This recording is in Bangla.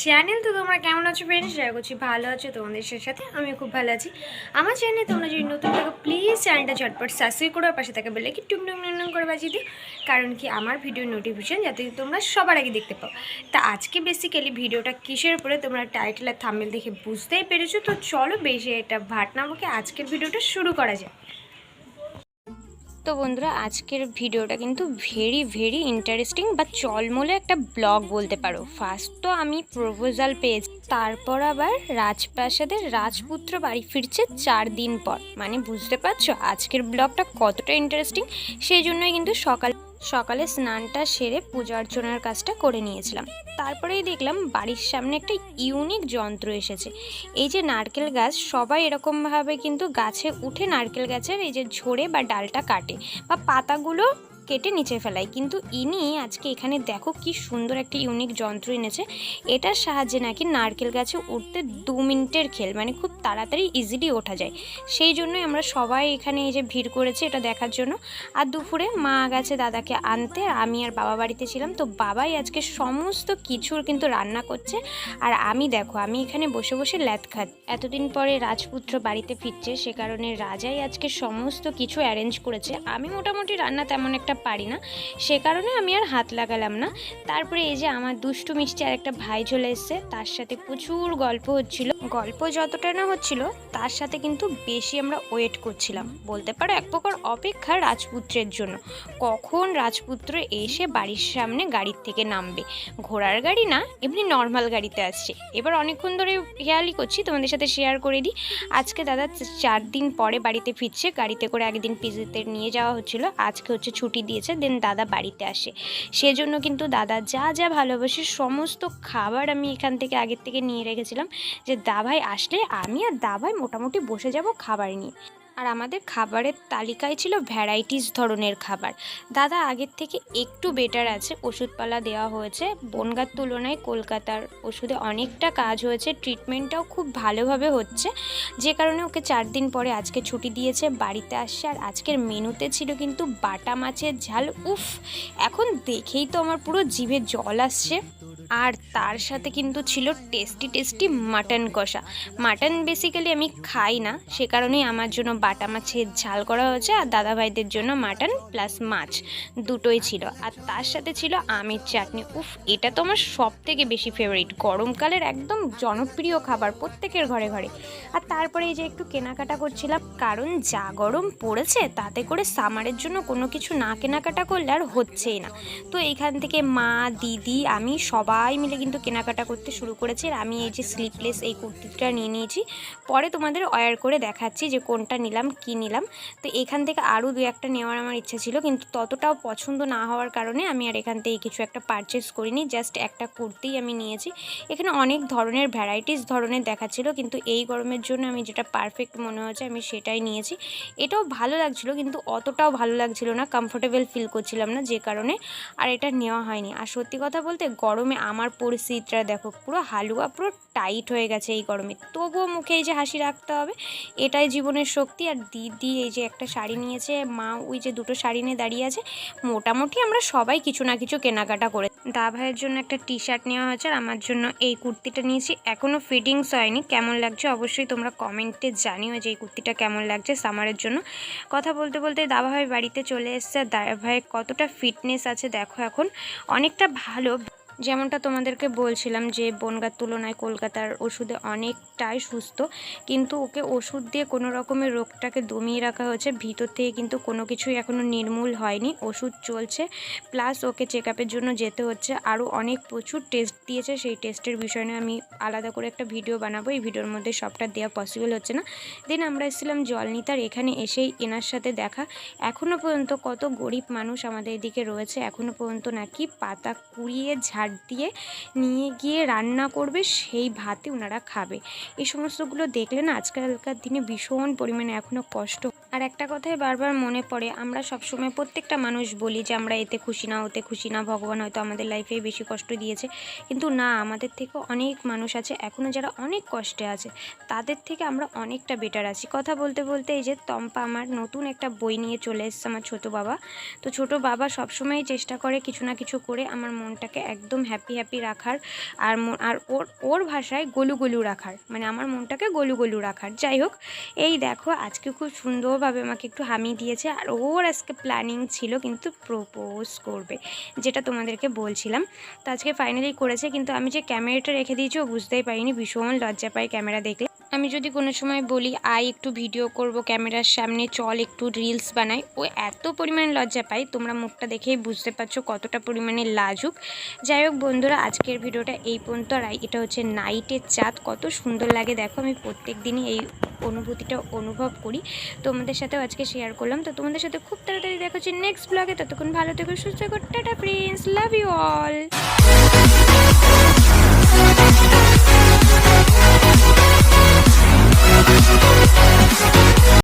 চ্যানেল। তো তোমরা কেমন আছো ফ্রেন্ডস? আশা করছি ভালো আছো। তোমাদের সাথে আমিও খুব ভালো আছি। আমার চ্যানেলে তোমরা যদি নতুন থাকো প্লিজ চ্যানেলটা ঝটপট সাবস্ক্রাইব করো, আর পাশে থাকা বেল আইকন টুং টুং টুং করে বাজিয়ে দিও, কারণ কি আমার ভিডিও নোটিফিকেশন যাতে তোমরা সবার আগে দেখতে পাও। তা আজকে বেসিক্যালি ভিডিওটা কিসের উপরে তোমরা টাইটেল আর থাম্বনেল দেখে বুঝতেই পেরেছো। তো চলো বেশি এটা ভাট না বকে আজকের ভিডিওটা শুরু করা যায়। তো বন্ধুরা, আজকের ভিডিওটা কিন্তু ভেরি ইন্টারেস্টিং বা চলমলে একটা ব্লগ বলতে পারো। ফার্স্ট তো আমি প্রপোজাল পেয়েছি, তারপর আবার রাজপ্রাসাদের রাজপুত্র বাড়ি ফিরছে 4 দিন পর। মানে বুঝতে পারছো আজকের ব্লগটা কতটা ইন্টারেস্টিং। সেই জন্যই কিন্তু সকালে স্নানটা সেরে পূজা অর্চনার কাজটা করে নিয়েছিলাম। তারপরেই দেখলাম বাড়ির সামনে একটা ইউনিক যন্ত্র এসেছে। এই যে নারকেল গাছ, সবাই এরকমভাবে কিন্তু গাছে উঠে নারকেল গাছের এই যে ঝরে বা ডালটা কাটে বা পাতাগুলো কেটে নিচে ফেলায়, কিন্তু ইনি আজকে এখানে দেখো কি সুন্দর একটা ইউনিক যন্ত্র এনেছে। এটার সাহায্যে নাকি নারকেল গাছে উঠতে 2 মিনিটের খেল, মানে খুব তাড়াতাড়ি ইজিলি ওঠা যায়। সেই জন্যই আমরা সবাই এখানে এই যে ভিড় করেছি এটা দেখার জন্য। আর দুপুরে মা গেছে দাদাকে আনতে, আর আমি আর বাবা বাড়িতে ছিলাম। তো বাবাই আজকে সমস্ত কিছুর কিন্তু রান্না করছে, আর আমি দেখো আমি এখানে বসে বসে ল্যাদ খাচ্ছি। এতদিন পরে রাজপুত্র বাড়িতে ফিরছে, সে কারণে রাজাই আজকে সমস্ত কিছু অ্যারেঞ্জ করেছে। আমি মোটামুটি রান্না তেমন একটা পারি না, সে কারণে আমি আর হাত লাগালাম না। তারপরে এই যে আমার দুষ্টু মিষ্টি আর একটা ভাই চলে এসছে, তার সাথে প্রচুর গল্প হচ্ছিল। গল্প যতটা না হচ্ছিল তার সাথে কিন্তু বেশি আমরা ওয়েট করছিলাম, বলতে পারো এক প্রকার অপেক্ষা রাজপুত্রের জন্য। কখন রাজপুত্র এসে বাড়ির সামনে গাড়ির থেকে নামবে। ঘোড়ার গাড়ি না, এমনি নর্মাল গাড়িতে আসছে। এবার অনেকক্ষণ ধরে খেয়ালই করছি, তোমাদের সাথে শেয়ার করে দিই। আজকে দাদা 4 দিন পরে বাড়িতে ফিরছে। গাড়িতে করে একদিন পিজিতে নিয়ে যাওয়া হচ্ছিল, আজকে হচ্ছে ছুটি দিয়েছে, দেন দাদা বাড়িতে আসে। সেজন্য কিন্তু দাদা যা যা ভালোবাসে সমস্ত খাবার আমি এখান থেকে আগের থেকে নিয়ে রেখেছিলাম, যে দাভাই আসলে আমি আর দাভাই মোটামুটি বসে যাব খাবার নিয়ে। আর আমাদের খাবারের তালিকায় ছিল ভ্যারাইটিস ধরনের খাবার। দাদা আগের থেকে একটু বেটার আছে, ওষুধপালা দেওয়া হয়েছে। বনগাঁর তুলনায় কলকাতার ওষুধে অনেকটা কাজ হয়েছে, ট্রিটমেন্টটাও খুব ভালোভাবে হচ্ছে, যে কারণে ওকে 4 দিন পরে আজকে ছুটি দিয়েছে, বাড়িতে আসছে। আর আজকের মেনুতে ছিল কিন্তু বাটা মাছের ঝাল। উফ, এখন দেখেই তো আমার পুরো জিভে জল আসছে। আর তার সাথে কিন্তু ছিল টেস্টি মাটন কষা। মাটন বেসিক্যালি আমি খাই না, সে কারণেই আমার জন্য বাটা মাছের ঝাল করা হয়েছে, আর দাদাভাইদের জন্য মাটন প্লাস মাছ দুটোই ছিল। আর তার সাথে ছিল আমের চাটনি। উফ, এটা তো আমার সব থেকে বেশি ফেভারিট, গরমকালের একদম জনপ্রিয় খাবার প্রত্যেকের ঘরে ঘরে। আর তারপরে এই যে একটু কেনাকাটা করছিলাম, কারণ যা গরম পড়েছে তাতে করে সামারের জন্য কোনো কিছু না কেনাকাটা করলে আর হচ্ছেই না। তো এইখান থেকে মা, দিদি, আমি সবাই মিলে কিন্তু কেনাকাটা করতে শুরু করেছি। আর আমি এই যে স্লিপলেস এই কুর্তিটা নিয়ে নিয়েছি, পরে তোমাদের ওয়্যার করে দেখাচ্ছি যে কোনটা নিলাম কি নিলাম। তো এখান থেকে আরও 2-1টা নেওয়ার আমার ইচ্ছা ছিল, কিন্তু ততটাও পছন্দ না হওয়ার কারণে আমি আর এখান থেকে কিছু একটা পারচেস করিনি, জাস্ট একটা কুর্তিই আমি নিয়েছি। এখানে অনেক ধরনের ভ্যারাইটিস ধরনের দেখাচ্ছিল, কিন্তু এই গরমের জন্য আমি যেটা পারফেক্ট মনে হয়েছে আমি সেটাই নিয়েছি। এটাও ভালো লাগছিল, কিন্তু অতটাও ভালো লাগছিল না, কমফোর্টেবল ফিল করছিলাম না, যে কারণে আর এটা নেওয়া হয়নি। আর সত্যি কথা বলতে গরমে আমার পরিস্থিতিটা দেখো, পুরো হালুয়া, পুরো টাইট হয়ে গেছে এই গরমে, তবুও মুখে এই যে হাসি রাখতে হবে, এটাই জীবনের শক্তি। আর দিদি এই যে একটা শাড়ি নিয়েছে, মা ওই যে 2টো শাড়ি নিয়ে দাঁড়িয়ে আছে। মোটামুটি আমরা সবাই কিছু না কিছু কেনাকাটা করে। দা ভাইয়ের জন্য একটা টি-শার্ট নেওয়া হয়েছে, আর আমার জন্য এই কুর্তিটা নিয়েছি। এখনও ফিটিংস হয়নি, কেমন লাগছে অবশ্যই তোমরা কমেন্টে জানিও যে এই কুর্তিটা কেমন লাগছে সামারের জন্য। কথা বলতে বলতে দাদা ভাই বাড়িতে চলে এসছে। দাদা ভাইয়ের কতটা ফিটনেস আছে দেখো, এখন অনেকটা ভালো। যেমনটা তোমাদেরকে বলছিলাম যে বনগাঁর তুলনায় কলকাতার ওষুধে অনেকটাই সুস্থ, কিন্তু ওকে ওষুধ দিয়ে কোনো রকমের রোগটাকে দমিয়ে রাখা হয়েছে, ভিতর থেকে কিন্তু কোনো কিছুই এখনও নির্মূল হয়নি, ওষুধ চলছে, প্লাস ওকে চেক আপের জন্য যেতে হচ্ছে। আরও অনেক প্রচুর টেস্ট দিয়েছে, সেই টেস্টের বিষয় নিয়ে আমি আলাদা করে একটা ভিডিও বানাবো, এই ভিডিওর মধ্যে সবটা দেওয়া পসিবল হচ্ছে না। দেন আমরা এসেছিলাম জল নিতে, আর এখানে এসেই এনার সাথে দেখা। এখনও পর্যন্ত কত গরিব মানুষ আমাদের এদিকে রয়েছে, এখনও পর্যন্ত নাকি পাতা কুড়িয়ে ঝাড় দিয়ে নিয়ে গিয়ে রান্না করবে, সেই ভাতে ওনারা খাবে। এই সমস্তগুলো দেখলে না আজকালকার দিনে ভীষণ পরিমাণে এখনও কষ্ট। আর একটা কথাই বারবার মনে পড়ে, আমরা সবসময় প্রত্যেকটা মানুষ বলি যে আমরা এতে খুশি না, ওতে খুশি না, ভগবান হয়তো আমাদের লাইফেই বেশি কষ্ট দিয়েছে, কিন্তু না, আমাদের থেকেও অনেক মানুষ আছে এখনও যারা অনেক কষ্টে আছে, তাদের থেকে আমরা অনেকটা বেটার আছি। কথা বলতে বলতে এই যে টম্পা আমার নতুন একটা বই নিয়ে চলে এসেছে, আমার ছোটো বাবা। তো ছোটো বাবা সবসময়ই চেষ্টা করে কিছু না কিছু করে আমার মনটাকে একদম হ্যাপি রাখার, আর ওর ভাষায় গোলু গোলু রাখার, মানে আমার মনটাকে গোলু গোলু রাখার। যাই হোক, এই দেখো আজকে খুব সুন্দরভাবে আমাকে একটু হামি দিয়েছে, আর ওর আজকে প্ল্যানিং ছিল কিন্তু প্রপোজ করবে, যেটা তোমাদেরকে বলছিলাম। তো আজকে ফাইনালি করেছে, কিন্তু আমি যে ক্যামেরাটা রেখে দিয়েছি ও বুঝতেই পারিনি, ভীষণ লজ্জা পাই ক্যামেরা দেখলে। আমি যদি কোনো সময় বলি আয় একটু ভিডিও করব ক্যামেরার সামনে, চল একটু রিলস বানাই, ও এত পরিমাণে লজ্জা পাই, তোমরা মুখটা দেখেই বুঝতে পারছো কতটা পরিমাণে লাজুক। যাই হোক বন্ধুরা, আজকের ভিডিওটা এই পর্যন্ত। আর এটা হচ্ছে নাইটের চাঁদ, কত সুন্দর লাগে দেখো। আমি প্রত্যেক দিনই এই অনুভূতিটা অনুভব করি, তোমাদের সাথেও আজকে শেয়ার করলাম। তো তোমাদের সাথে খুব তাড়াতাড়ি দেখা হচ্ছে নেক্সট ব্লগে। ততক্ষণ ভালো থেকো, সুস্থ থেকো, tata friends, love you all.